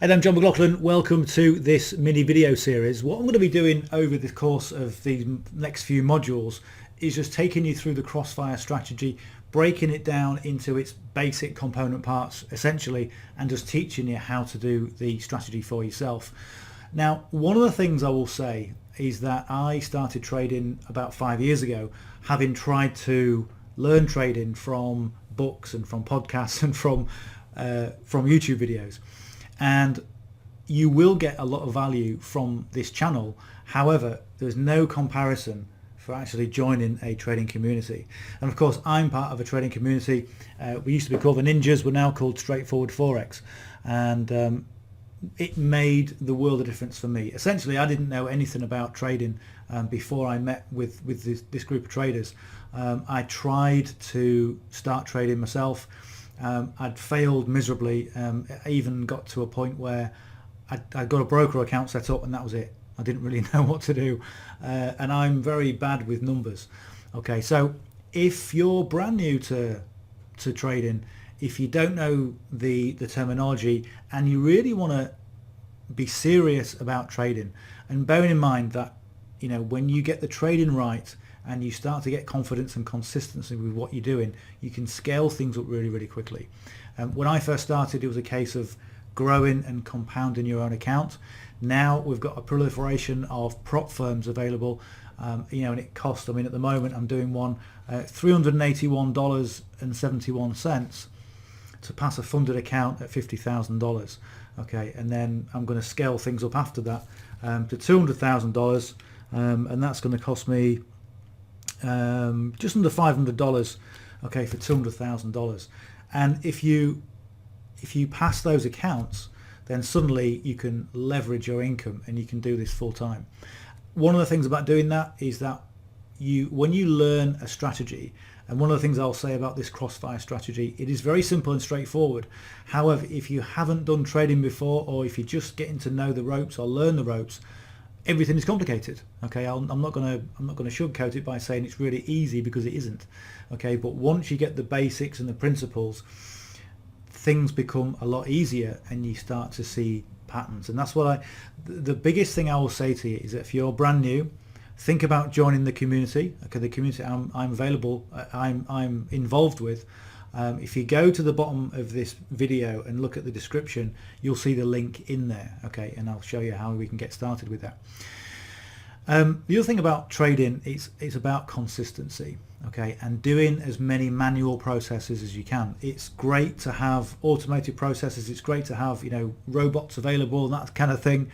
And I'm John McLaughlin. Welcome to this mini video series. What I'm going to be doing over the course of the next few modules is just taking you through the Crossfire strategy, breaking it down into its basic component parts essentially, and just teaching you how to do the strategy for yourself. Now, one of the things I will say is that I started trading about 5 years ago, having tried to learn trading from books and from podcasts and from YouTube videos. And you will get a lot of value from this channel. However, there's no comparison for actually joining a trading community. And of course, I'm part of a trading community. We used to be called the Ninjas, we're now called Straightforward Forex. And it made the world of difference for me. Essentially, I didn't know anything about trading before I met with this group of traders. I tried to start trading myself. I'd failed miserably. I even got to a point where I'd got a broker account set up and that was it. I didn't really know what to do. And I'm very bad with numbers. Okay, so if you're brand new to trading, if you don't know the terminology and you really want to be serious about trading, and bearing in mind that, you know, when you get the trading right and you start to get confidence and consistency with what you're doing, you can scale things up really, really quickly. When I first started, it was a case of growing and compounding your own account. Now we've got a proliferation of prop firms available, and it costs, I mean, at the moment I'm doing one $381.71 to pass a funded account at $50,000. Okay, and then I'm going to scale things up after that to $200,000, and that's going to cost me just under $500, okay, for $200,000. And if you pass those accounts, then suddenly you can leverage your income and you can do this full time. One of the things about doing that is that when you learn a strategy, and one of the things I'll say about this Crossfire strategy, it is very simple and straightforward. However, if you haven't done trading before, or if you're just getting to know the ropes or learn the ropes, everything is complicated. Okay, I'm not going to sugarcoat it by saying it's really easy, because it isn't. Okay, but once you get the basics and the principles, things become a lot easier and you start to see patterns. And that's what the biggest thing I will say to you is that if you're brand new, think about joining the community. Okay, the community I'm available, I'm involved with. If you go to the bottom of this video and look at the description, you'll see the link in there. Okay, and I'll show you how we can get started with that. The other thing about trading is it's about consistency. Okay, and doing as many manual processes as you can. It's great to have automated processes. It's great to have, robots available and that kind of thing.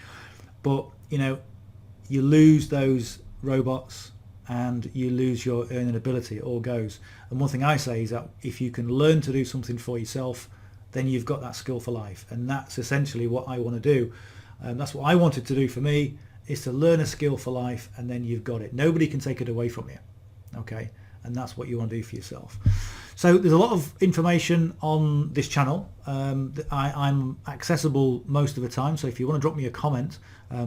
But you lose those robots and you lose your earning ability. It all goes. And one thing I say is that if you can learn to do something for yourself, then you've got that skill for life. And that's essentially what I want to do. That's what I wanted to do for me, is to learn a skill for life, and then you've got it. Nobody can take it away from you. Okay, and that's what you want to do for yourself. So there's a lot of information on this channel. I'm accessible most of the time, so if you want to drop me a comment,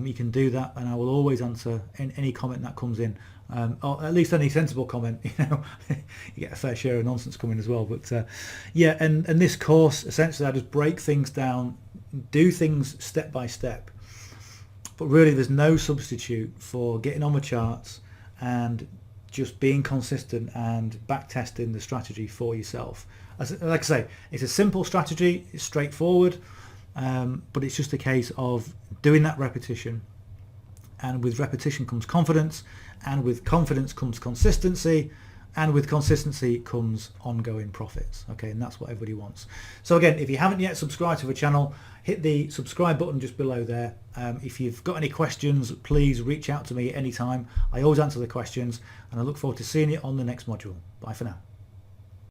you can do that, and I will always answer any comment that comes in, or at least any sensible comment. You get a fair share of nonsense coming as well. But yeah, and this course, essentially I just break things down, do things step by step. But really there's no substitute for getting on the charts and just being consistent and back testing the strategy for yourself. Like I say, it's a simple strategy, it's straightforward, but it's just a case of doing that repetition. And with repetition comes confidence, and with confidence comes consistency, and with consistency comes ongoing profits. Okay, and that's what everybody wants. So again, if you haven't yet subscribed to the channel, hit the subscribe button just below there. If you've got any questions, please reach out to me anytime. I always answer the questions, and I look forward to seeing you on the next module. Bye for now.